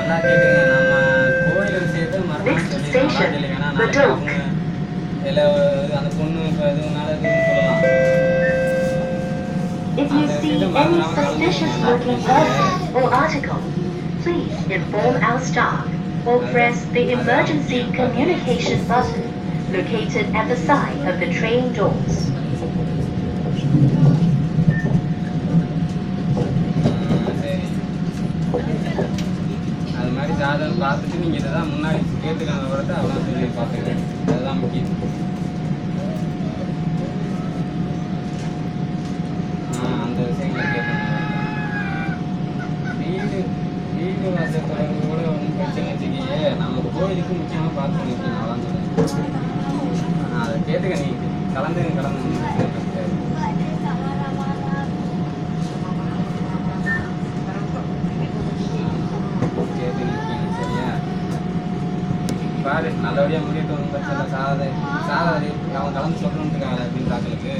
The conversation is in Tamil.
Next station, Badok. If you see any suspicious looking person or article, please inform our staff or press the emergency communication button located at the side of the train doors. அது மாதிரி ஜாதகம் பார்த்துட்டு நீங்கள் இதை தான் முன்னாடி கேட்டுக்கான விவரத்தை அவ்வளோ சொல்லி பார்த்துக்கிறேன். அதுதான் முக்கியம். அந்த விஷயங்களை கேட்கணும். வீடு வாசல் தொடர்பு கூட ஒன்றும் பிரச்சனை வச்சுக்கியே நம்ம கோயிலுக்கு முக்கியமாக பார்த்து நிற்கணும். அதான் சொல்லுங்கள். அதை கேட்டுக்க நீ கலந்து பாரு நல்லபடியாக முடிட்டு ஒன்றும் பிரச்சனை இல்லை. சாதை அவன் கலந்து சொல்லணுன்ட்டுருக்காங்க அப்படின்னு தாக்களுக்கு